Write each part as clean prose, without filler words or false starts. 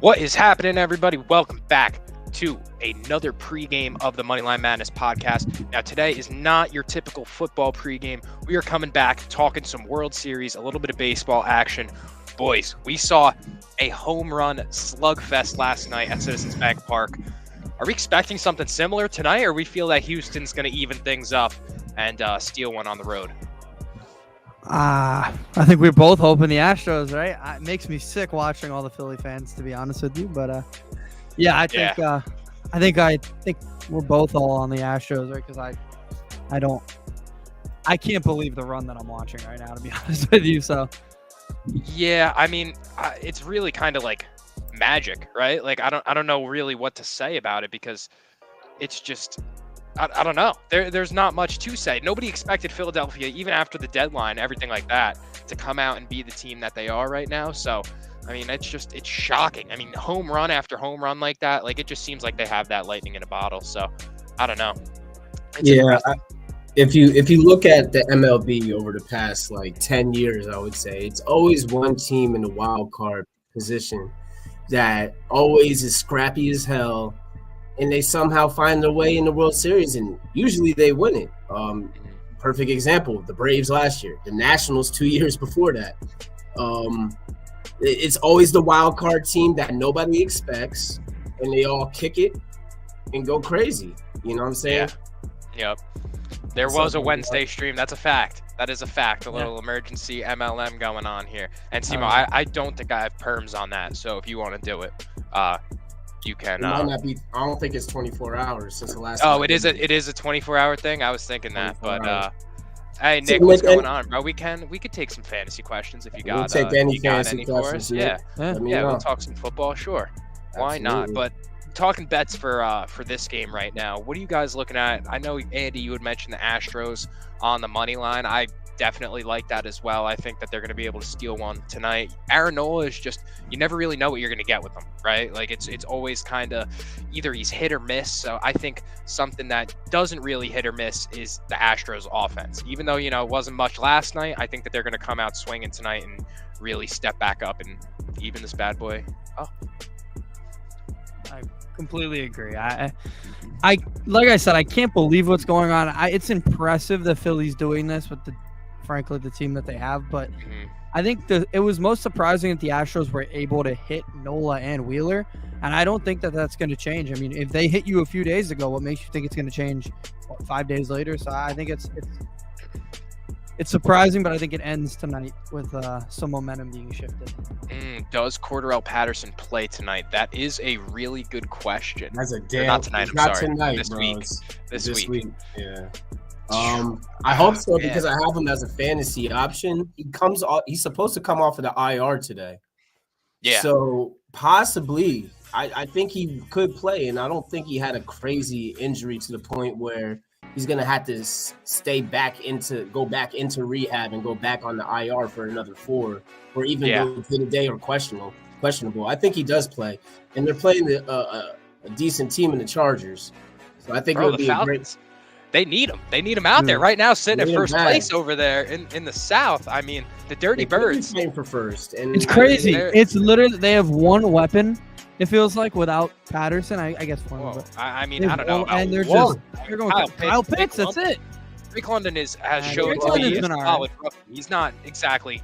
What is happening, everybody? Welcome back to another pregame of the Moneyline Madness podcast. Now, today is not your typical football pregame. We are coming back talking some World Series, a little bit of baseball action. Boys, we saw a home run slugfest last night at Citizens Bank Park. Are we expecting something similar tonight, or we feel that Houston's going to even things up and steal one on the road? I think we're both hoping the Astros, right? It makes me sick watching all the Philly fans, to be honest with you. But I think we're both all on the Astros, right? Because I can't believe the run that I'm watching right now, to be honest with you. So yeah, I mean, it's really kind of like magic, right? Like I don't know really what to say about it, because it's just I don't know. There's not much to say. Nobody expected Philadelphia, even after the deadline, everything like that, to come out and be the team that they are right now. So, I mean, it's shocking. I mean, home run after home run like that, like it just seems like they have that lightning in a bottle. So, I don't know. If you look at the MLB over the past like 10 years, I would say it's always one team in the wild card position that always is scrappy as hell, and they somehow find their way in the World Series, and usually they win it. Perfect example, the Braves last year, the Nationals 2 years before that. It's always the wild card team that nobody expects, and they all kick it and go crazy. You know what I'm saying? Yeah. Yep. There was a Wednesday stream. That's a fact. That is a fact. A little emergency MLM going on here. And Simo, I don't think I have perms on that. So if you want to do it, you can. It might not be. I don't think it's 24 hours since the last. Oh, it is a 24-hour thing. I was thinking that, but hey, Nick, what's going on, bro? We could take some fantasy questions if you got. We'll take any fantasy questions. Yeah, we'll talk some football. Sure, why not? But talking bets for this game right now, what are you guys looking at? I know, Andy, you had mentioned the Astros on the money line. I definitely like that as well. I think that they're going to be able to steal one tonight. Aaron Nola is just, you never really know what you're going to get with him, right? Like it's always kind of either he's hit or miss. So I think something that doesn't really hit or miss is the Astros offense. Even though, it wasn't much last night, I think that they're going to come out swinging tonight and really step back up and even this bad boy. I completely agree. I like I said, I can't believe what's going on. It's impressive that Philly's doing this with frankly the team that they have, but I think it was most surprising that the Astros were able to hit Nola and Wheeler, and I don't think that that's going to change. I mean, if they hit you a few days ago, what makes you think it's going to change 5 days later? So I think it's surprising, but I think it ends tonight with some momentum being shifted. Does Cordarrelle Patterson play tonight? That is a really good question. That's a damn. Not tonight. I'm sorry. Tonight, this bro. week. This week. Yeah. I hope so, because I have him as a fantasy option. He's supposed to come off of the IR today. Yeah. So possibly, I think he could play, and I don't think he had a crazy injury to the point where he's gonna have to go back into rehab and go back on the IR for another 4, or even go to the day or questionable. I think he does play, and they're playing a decent team in the Chargers. So I think it'll be a great. They need him. They need him out there right now, sitting in first place over there in the South. I mean, the Dirty Birds. Playing for first, and it's crazy. It's literally they have one weapon. It feels like without Patterson, I guess one. Whoa. I mean, I don't know. And they're going Kyle Pitts. That's it. Drake London has shown to be a solid rookie. He's not exactly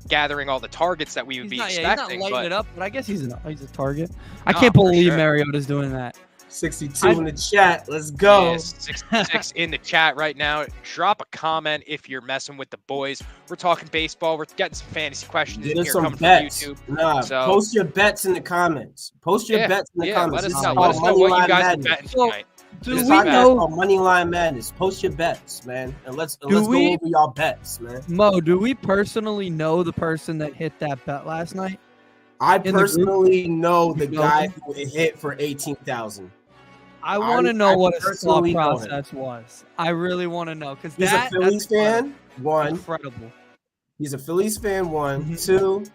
gathering all the targets that we would be expecting. He's not lighting it up, but I guess he's a target. I can't believe Mariota's doing that. 62 in the chat. Let's go. 66 in the chat right now. Drop a comment if you're messing with the boys. We're talking baseball. We're getting some fantasy questions in here coming from YouTube. Post your bets in the comments. Let us know what you guys are betting tonight. Do we know Moneyline Madness? Post your bets, man, and let's go over y'all bets, man. Mo, do we personally know the person that hit that bet last night? I personally know the guy who hit for 18,000. I want to know what his thought process was. I really want to know, because he's a Phillies fan. One, incredible. He's a Phillies fan. One, two.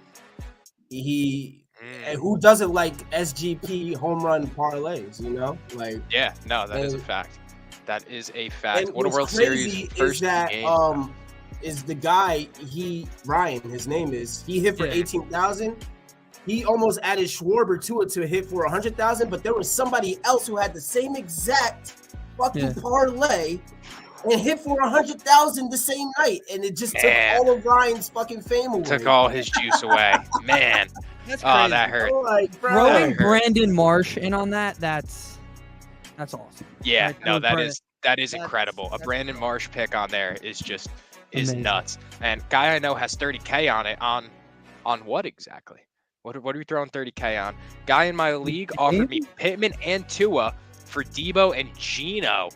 Who doesn't like SGP home run parlays? That is a fact. That is a fact. What a World Series first game. Is the guy Ryan? His name is. He hit for 18,000. he almost added Schwarber to it to hit for 100,000, but there was somebody else who had the same exact fucking parlay and hit for 100,000 the same night, and it just took all of Ryan's fucking fame away. Took all his juice away, man. That's crazy. Oh, that hurt. Throwing Brandon Marsh in on that's awesome. Yeah, no, that is incredible. A Brandon Marsh pick on there is nuts. And guy I know has 30K on it. On what exactly? What are we throwing 30K on? Guy in my league offered me Pittman and Tua for Debo and Geno.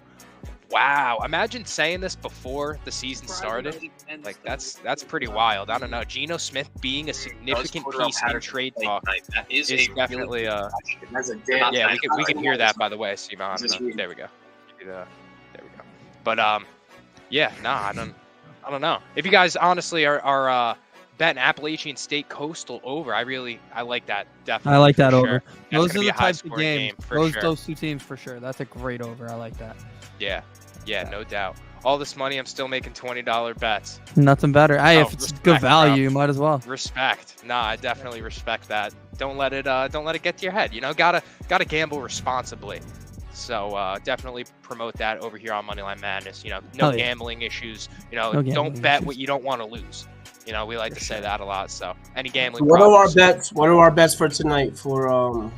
Wow. Imagine saying this before the season started. Like, that's pretty wild. I don't know. Geno Smith being a significant piece in trade talk is definitely yeah, we can hear that, by the way, Simon. There we go. There we go. But yeah, I don't know. If you guys honestly are betting Appalachian State Coastal over, I like that. Definitely. I like that over. That's those are the types of game those two teams for sure. That's a great over. I like that. Yeah, no doubt. All this money, I'm still making $20 bets. Nothing better. Hey, if it's good value, you might as well. Respect. Nah, I definitely respect that. Don't let it get to your head. You know, gotta gamble responsibly. So definitely promote that over here on Moneyline Madness. You know, no gambling issues. You know, don't bet what you don't want to lose. You know, we like to say that a lot. So any gambling. What are our bets? What are our bets for tonight for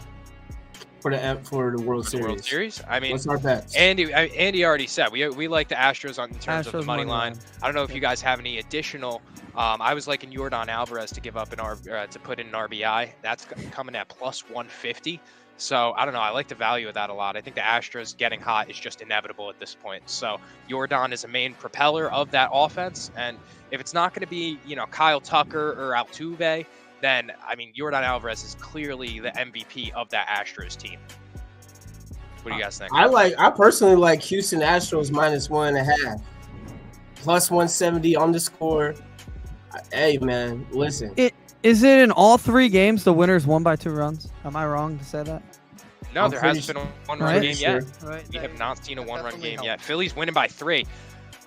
the World Series? World Series? I mean, what's our bets? Andy already said we like the Astros in terms of the money line. I don't know if you guys have any additional. I was liking Yordan Alvarez to give up to put in an RBI. That's coming at plus 150. So I don't know. I like the value of that a lot. I think the Astros getting hot is just inevitable at this point. So Yordan is a main propeller of that offense, and if it's not going to be Kyle Tucker or Altuve, then I mean Yordan Alvarez is clearly the MVP of that Astros team. What do you guys think? I personally like Houston Astros -1.5, plus 170 on the score. Hey man, listen. Is it in all 3 games the winners won by 2 runs? Am I wrrong to say that? No, there hasn't been a one-run game yet. Right. We have not seen a one-run game yet. Philly's winning by 3.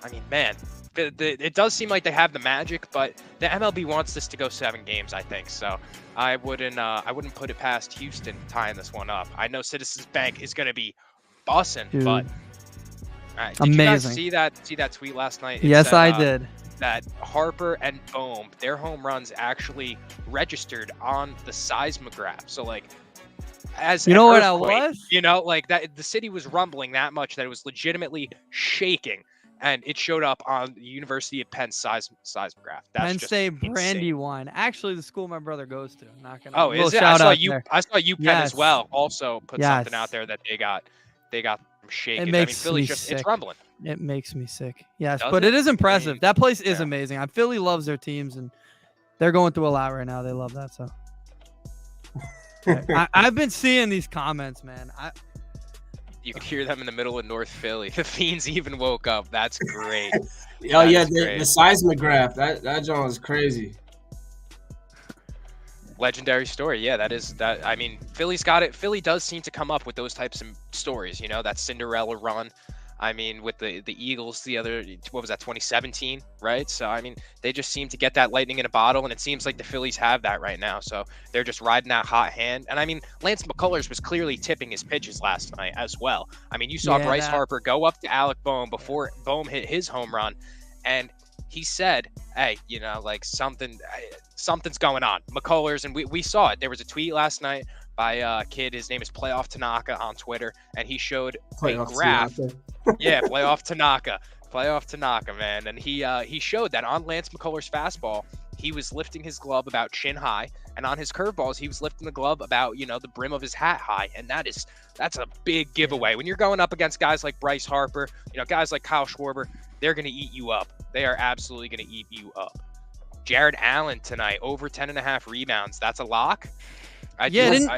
I mean, man, it does seem like they have the magic, but the MLB wants this to go 7 games, I think. So I wouldn't put it past Houston tying this one up. I know Citizens Bank is going to be bussing, but did you guys see that tweet last night? Yes, I did. That Harper and Bohm, their home runs actually registered on the seismograph. So like, as you know what I was, like that the city was rumbling that much that it was legitimately shaking, and it showed up on the University of Penn seismograph. That's Penn State Brandywine. Actually, the school my brother goes to. Not gonna. Oh, is it? I saw UPenn as well. Also put something out there that they got shaking. Philly's it's rumbling. It makes me sick. Yes, but it is impressive. That place is amazing. Philly loves their teams, and they're going through a lot right now. They love that. So I've been seeing these comments, man. You could hear them in the middle of North Philly. The Fiends even woke up. That's great. The seismograph. That John is crazy. Legendary story. Yeah, that is that. I mean, Philly's got it. Philly does seem to come up with those types of stories. That Cinderella run. I mean, with the Eagles, what was that, 2017, right? So, I mean, they just seem to get that lightning in a bottle, and it seems like the Phillies have that right now. So they're just riding that hot hand. And, I mean, Lance McCullers was clearly tipping his pitches last night as well. I mean, you saw Bryce Harper go up to Alec Boehm before Boehm hit his home run, and he said, hey, like something's going on. McCullers, and we saw it. There was a tweet last night by a kid. His name is Playoff Tanaka on Twitter, and he showed a graph. Yeah, Playoff Tanaka, man. And he showed that on Lance McCullers' fastball, he was lifting his glove about chin high, and on his curveballs, he was lifting the glove about, the brim of his hat high. And that's a big giveaway. When you're going up against guys like Bryce Harper, guys like Kyle Schwarber, they're going to eat you up. They are absolutely going to eat you up. Jared Allen tonight, over 10.5 rebounds. That's a lock. That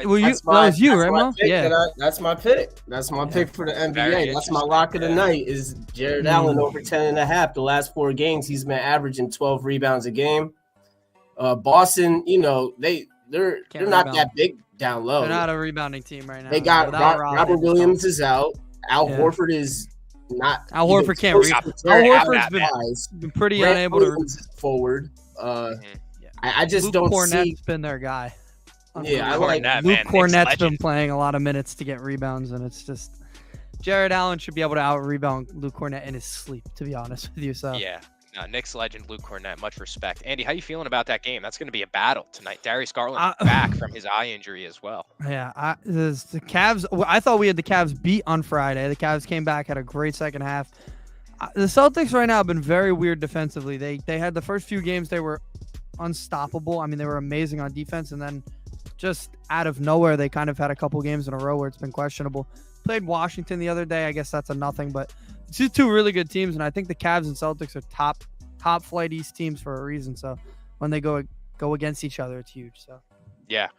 was you, right, Mo? Yeah, that's my pick. That's my pick for the NBA. That's my lock of the night is Jared Allen over 10.5. The last 4 games, he's been averaging 12 rebounds a game. Boston, they're not that big down low. They're not a rebounding team right now. They got Robert Williams is out. Al Horford is not. Al Horford can't rebound. Al Horford's been pretty unable to forward. I just Luke don't Cornett's see. been their guy. Yeah, I like Luke Cornett's been playing a lot of minutes to get rebounds, and it's just Jared Allen should be able to out-rebound Luke Cornett in his sleep, to be honest with you. So yeah. Knicks legend Luke Cornett, much respect. Andy, how you feeling about that game? That's going to be a battle tonight. Darius Garland back from his eye injury as well. Yeah, the Cavs. I thought we had the Cavs beat on Friday. The Cavs came back, had a great second half. The Celtics right now have been very weird defensively. They had the first few games they were unstoppable. I mean, they were amazing on defense, and then just out of nowhere, they kind of had a couple games in a row where it's been questionable. Played Washington the other day. I guess that's a nothing, but it's just two really good teams, and I think the Cavs and Celtics are top flight East teams for a reason. So when they go against each other, it's huge. So yeah,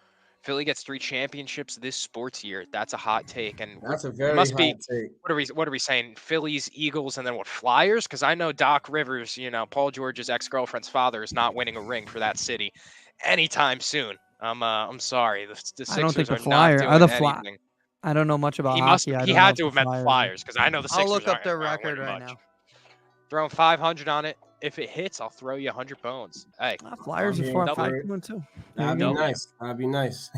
Philly gets 3 championships this sports year. That's a hot take, and that's a very must hot be. take. What are we saying? Phillies, Eagles, and then what? Flyers? Because I know Doc Rivers, Paul George's ex-girlfriend's father, is not winning a ring for that city anytime soon. I'm sorry. The Sixers I don't think the are Flyers not are doing the anything. I don't know much about He hockey. he had to have meant the Flyers because I know the Sixers. I'll look up their aren't record winning right much. now. Throwing 500 on it. If it hits, I'll throw you 100 bones. Hey, Flyers are 4-5 too. That'd be nice. That'd be nice.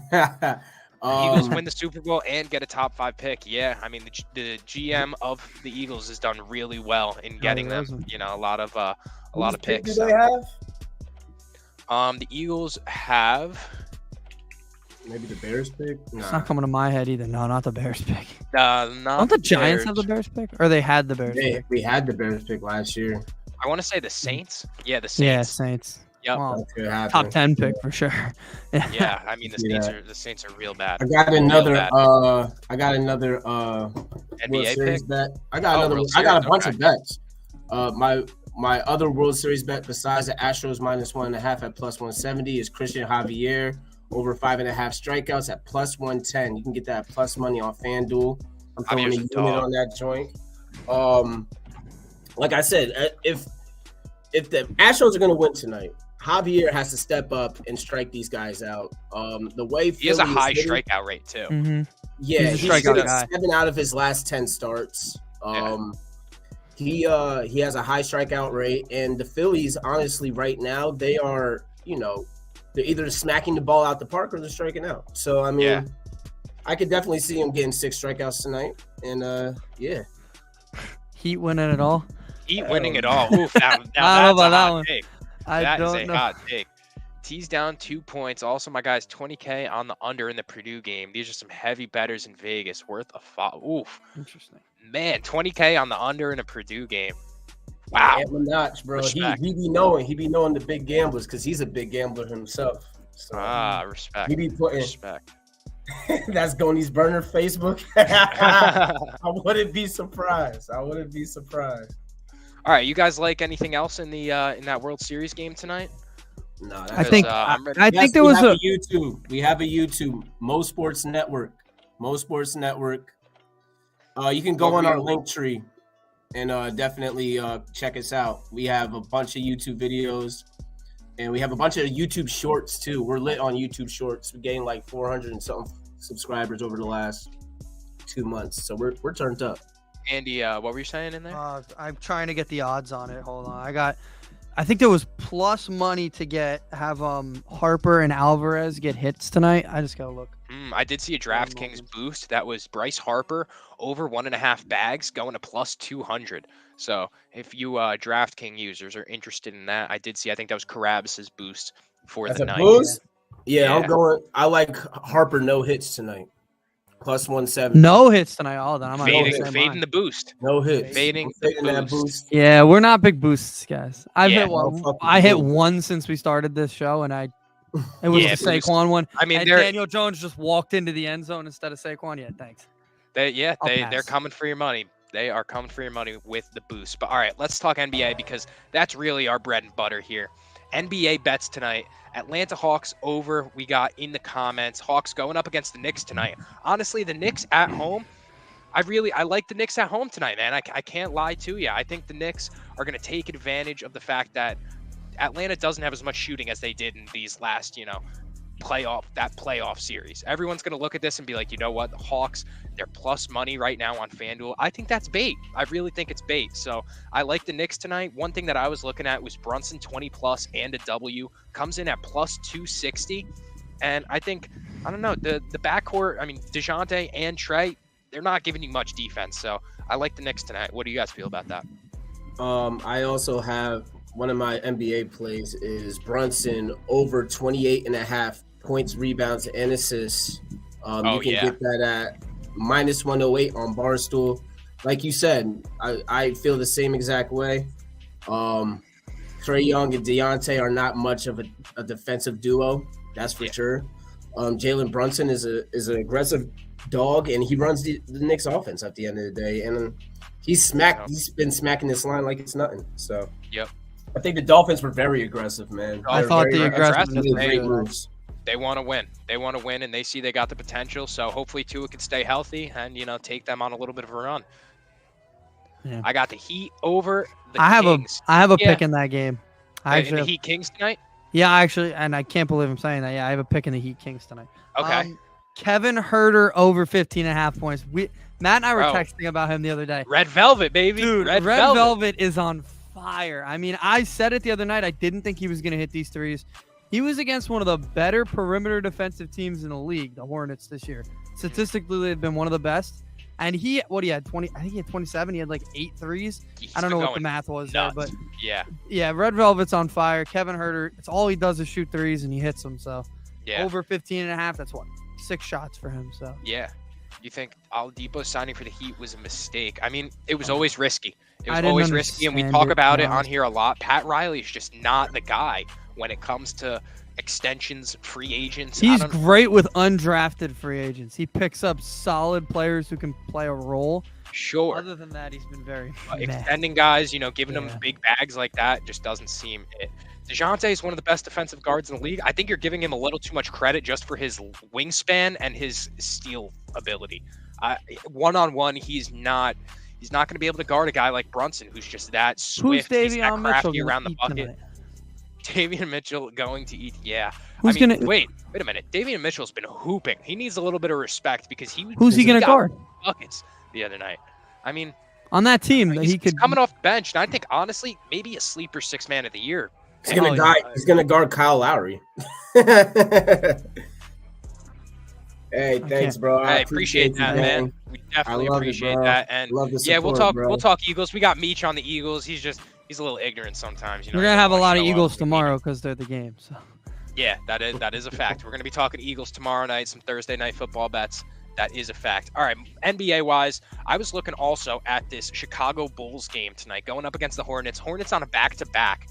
Eagles win the Super Bowl and get a top 5 pick. Yeah, I mean the GM of the Eagles has done really well in getting them. A lot of picks. Do they have? The Eagles have. Maybe the Bears pick? Nah. It's not coming to my head either. No, not the Bears pick. Don't the Giants have the Bears pick? Or they had the Bears pick? We had the Bears pick last year. I want to say the Saints. Yeah, the Saints. Yeah, Saints. Yep. Well, top 10 pick for sure. Yeah, I mean the Saints are real bad. I got another NBA pick. Bet. I got a bunch of bets. My other World Series bet besides the Astros -1.5 at +170 is Christian Javier over 5.5 strikeouts at +110. You can get that plus money on FanDuel. I'm throwing a unit on that joint. Like I said, if the Astros are going to win tonight, Javier has to step up and strike these guys out. The way he has a high strikeout rate too. Mm-hmm. Yeah, he's hit 7 out of his last 10 starts. He has a high strikeout rate, and the Phillies, honestly, right now they are, they're either smacking the ball out the park or they're striking out. So I mean, I could definitely see him getting 6 strikeouts tonight, and Heat winning it all. Heat winning it all. Oof, I don't know about that one. That is a hot take. T's down 2 points. Also, my guys, 20K on the under in the Purdue game. These are some heavy bettors in Vegas. Worth a oof. Interesting. Man, 20K on the under in a Purdue game. Wow. Yeah, notch, bro. He be knowing the big gamblers because he's a big gambler himself. So, respect. He be putting respect. That's Goni's burner Facebook. I wouldn't be surprised. All right, you guys like anything else in the in that World Series game tonight? No, I think there was a YouTube. We have a YouTube, Mo Sports Network. You can go on our link tree and definitely check us out. We have a bunch of YouTube videos, and we have a bunch of YouTube shorts too. We're lit on YouTube shorts. We gained like 400 and something subscribers over the last 2 months, so we're turned up. Andy, what were you saying in there? I'm trying to get the odds on it. Hold on. I think there was plus money to have Harper and Alvarez get hits tonight. I just gotta look. I did see a DraftKings boost that was Bryce Harper over 1.5 bags going to plus 200. So if you DraftKings users are interested in that, I did see. I think that was Karabas's boost for the night. Boost? Yeah, I'm going. I like Harper no hits tonight. Plus 170. No hits tonight. All of them. I'm fading the boost. No hits. Fading that boost. Yeah, we're not big boosts, guys. I've hit one. I hit one since we started this show, and it was the Saquon one. I mean, and Daniel Jones just walked into the end zone instead of Saquon. Yeah, thanks. They're coming for your money. They are coming for your money with the boost. But all right, let's talk NBA because that's really our bread and butter here. NBA bets tonight. Atlanta Hawks over. We got in the comments. Hawks going up against the Knicks tonight. Honestly, the Knicks at home. I like the Knicks at home tonight, man. I can't lie to you. I think the Knicks are going to take advantage of the fact that Atlanta doesn't have as much shooting as they did in these last, playoff series. Everyone's going to look at this and be like, you know what? The Hawks, they're plus money right now on FanDuel. I think that's bait. I really think it's bait. So I like the Knicks tonight. One thing that I was looking at was Brunson 20 plus and a W comes in at plus 260. And I think I don't know. The backcourt, I mean, DeJounte and Trey, they're not giving you much defense. So I like the Knicks tonight. What do you guys feel about that? I also have one of my NBA plays is Brunson over 28.5 points, rebounds, and assists. You can get that at -108 on Barstool. Like you said, I feel the same exact way. Trae Young and Dejounte are not much of a defensive duo, that's for sure. Jalen Brunson is an aggressive dog, and he runs the Knicks offense at the end of the day. And he's been smacking this line like it's nothing. So I think the Dolphins were very aggressive, man. I thought the aggressiveness was great moves. They want to win. They want to win, and they see they got the potential. So hopefully Tua can stay healthy and take them on a little bit of a run. Yeah. I got the Heat over the Kings. I have a pick in that game. In the Heat Kings tonight? Yeah, actually, and I can't believe I'm saying that. Yeah, I have a pick in the Heat Kings tonight. Okay. Kevin Huerter over 15.5 points. Matt and I were texting about him the other day. Red Velvet, baby. Dude, Red Velvet is on fire. I mean, I said it the other night. I didn't think he was going to hit these threes. He was against one of the better perimeter defensive teams in the league, the Hornets, this year. Statistically, they've been one of the best. And he had 20. I think he had 27. He had like 8 threes. I don't know what the math was there, but yeah, Red Velvet's on fire. Kevin Huerter, it's all he does is shoot threes and he hits them. So over 15.5. That's 6 shots for him. So yeah, you think Oladipo signing for the Heat was a mistake? I mean, it was always risky. It was always risky, and we talk about it on here a lot. Pat Riley is just not the guy when it comes to extensions, free agents. He's great with undrafted free agents. He picks up solid players who can play a role. Sure. Other than that, he's been very extending guys, giving them big bags like that just doesn't seem it. DeJounte is one of the best defensive guards in the league. I think you're giving him a little too much credit just for his wingspan and his steal ability. One-on-one, he's not going to be able to guard a guy like Brunson, who's just that swift. He's that crafty around the bucket. Tonight? Davion Mitchell going to eat. Yeah. Wait a minute. Davion Mitchell's been hooping. He needs a little bit of respect because who's he going to guard? Buckets the other night. I mean, on that team, he's coming off the bench, and I think honestly, maybe a sleeper 6 man of the year. He's going to guard Kyle Lowry. Hey, thanks, bro. I appreciate that, man. We definitely appreciate that. And love the support, we'll talk Eagles. We got Meech on the Eagles. He's a little ignorant sometimes. We're gonna have a lot of Eagles tomorrow because they're the game. So. Yeah, that is a fact. We're gonna be talking Eagles tomorrow night. Some Thursday night football bets. That is a fact. All right, NBA wise, I was looking also at this Chicago Bulls game tonight, going up against the Hornets. Hornets on a back-to-back.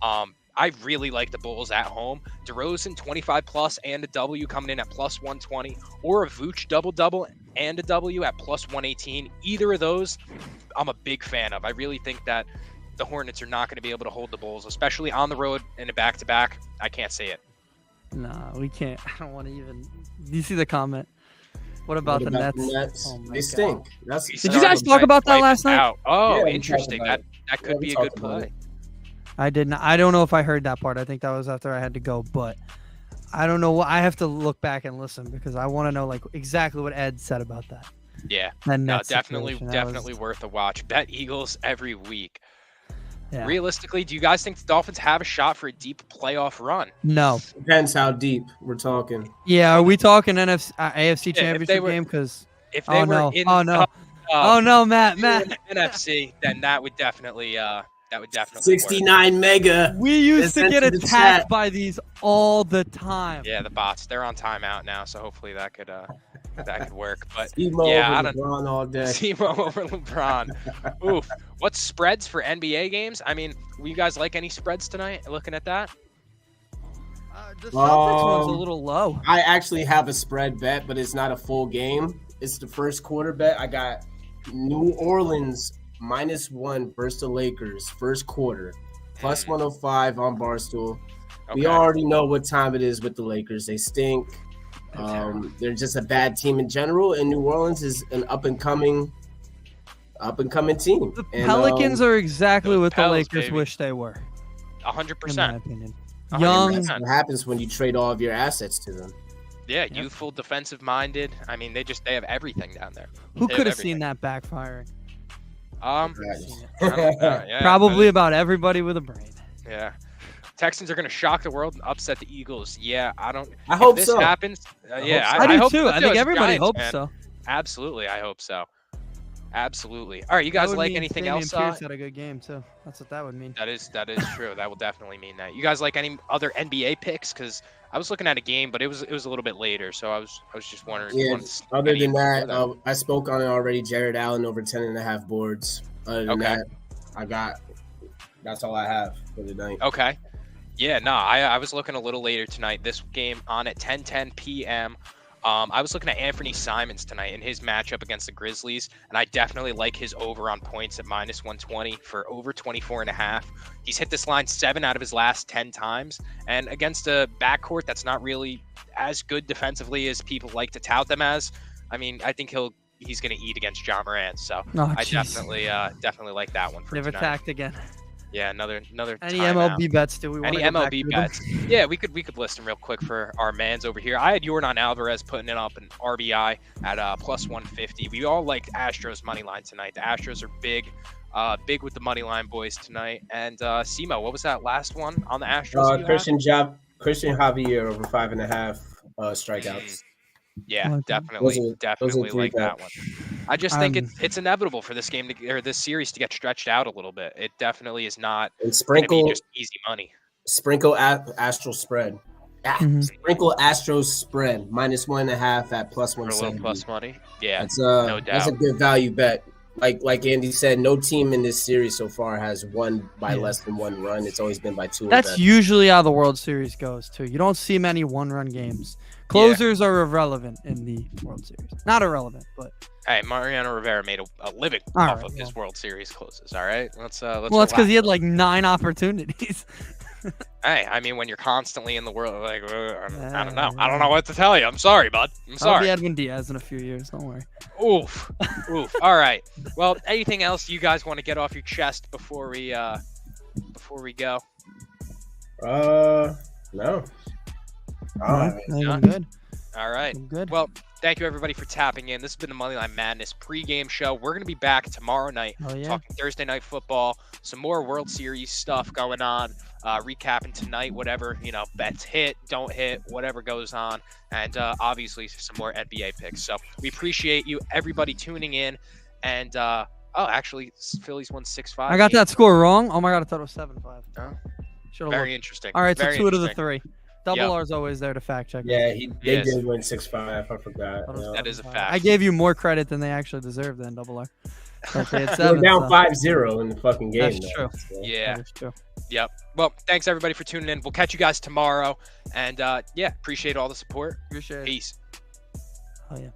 I really like the Bulls at home. DeRozan 25 plus and a W coming in at plus 120, or a Vooch double-double and a W at plus 118. Either of those, I'm a big fan of. I really think that the Hornets are not going to be able to hold the Bulls, especially on the road in a back-to-back. I can't say it. No, we can't. I don't want to even. Do you see the comment? What about the Nets? Oh they stink. Did you guys talk about that last night? Oh, yeah, interesting. That could be a good play. I did not. I don't know if I heard that part. I think that was after I had to go, but I don't know. I have to look back and listen because I want to know like exactly what Ed said about that. Yeah, definitely worth a watch. Bet Eagles every week. Yeah. Realistically, do you guys think the Dolphins have a shot for a deep playoff run? No. Depends how deep we're talking. Yeah, are we talking AFC Championship game? Because if they were in Matt. NFC, then that would definitely 69 work. mega. We used to get attacked by these all the time. Yeah, the bots. They're on timeout now, so hopefully that could work. But I don't LeBron all day. Zemo over LeBron. Oof. What spreads for NBA games? I mean, will you guys like any spreads tonight? Looking at that. The Celtics one's a little low. I actually have a spread bet, but it's not a full game. It's the first quarter bet. I got New Orleans -1 versus the Lakers first quarter, plus 105 on Barstool. Okay. We already know what time it is with the Lakers. They stink. They're just a bad team in general, and New Orleans is an up and coming team. The Pelicans are exactly what the Lakers wish they were. 100%. In my opinion. 100%. Young. That's what happens when you trade all of your assets to them. Yeah, youthful, defensive minded. I mean, they have everything down there. Who could have seen that backfiring? Probably about everybody with a brain. Yeah. Texans are going to shock the world and upset the Eagles. Yeah, I hope this so. happens. I do hope too. so I think as a everybody Giants hopes fan. so. Absolutely, I hope so. Absolutely. All right, you guys like anything else? Pierce had a good game too. That's what that would mean. That is true. That will definitely mean that. You guys like any other NBA picks? Because I was looking at a game, but it was a little bit later, so I was just wondering. Yeah. Other than that, I spoke on it already. Jared Allen over 10.5 boards. Other than that, that's all I have for the night. Okay. Yeah. No, I was looking a little later tonight. This game on at 10:10 p.m. I was looking at Anthony Simons tonight in his matchup against the Grizzlies, and I definitely like his over on points at -120 for over 24.5. He's hit this line 7 out of his last 10 times, and against a backcourt that's not really as good defensively as people like to tout them as. I mean, I think he's going to eat against Ja Morant, so I definitely like that one for They've tonight. attacked again. Yeah, another Any MLB bets do we want any MLB bets? Yeah, we could list them real quick for our mans over here. I had Yordan Alvarez putting it up an RBI at +150. We all liked Astros money line tonight. The Astros are big with the money line boys tonight. And Simo, what was that last one on the Astros? Christian Javier over 5.5 strikeouts. Yeah, definitely like that one. I just think it's inevitable for this game or this series to get stretched out a little bit. It definitely is not going to be just easy money. Sprinkle Astros spread. Sprinkle Astros spread -1.5 at +170. For a little plus money. Yeah, no doubt. That's a good value bet. Like Andy said, no team in this series so far has won by less than 1 run. It's always been by 2. That's usually how the World Series goes too. You don't see many 1-run games. Closers are irrelevant in the World Series. Not irrelevant, but hey, Mariano Rivera made a living off of his World Series closes. All right, let's. Well, that's because he had like 9 opportunities. Hey, I mean, when you're constantly in the world, like I don't know. I don't know what to tell you. I'm sorry, bud. I'm sorry. I'll be Edwin Diaz in a few years. Don't worry. Oof. All right. Well, anything else you guys want to get off your chest before we go? No. I'm good. All right. I'm good. Well, thank you everybody for tapping in. This has been the Moneyline Madness pregame show. We're going to be back tomorrow night talking Thursday night football, some more World Series stuff going on, recapping tonight, whatever, bets hit, don't hit, whatever goes on, and obviously some more NBA picks. So we appreciate you, everybody tuning in. And, actually, Phillies won 6-5. I got that score wrong. Oh my God, I thought it was 7-5. Very interesting. All right, so Very 2 out of the 3. Double R's always there to fact check. Yeah, they did win 6-5. I forgot. That is a fact. I gave you more credit than they actually deserved then, Double R. Okay, we're down 5-0 in the fucking game. That's true. So. Yeah. That is true. Yep. Well, thanks everybody for tuning in. We'll catch you guys tomorrow. And appreciate all the support. Appreciate it. Peace. Oh yeah.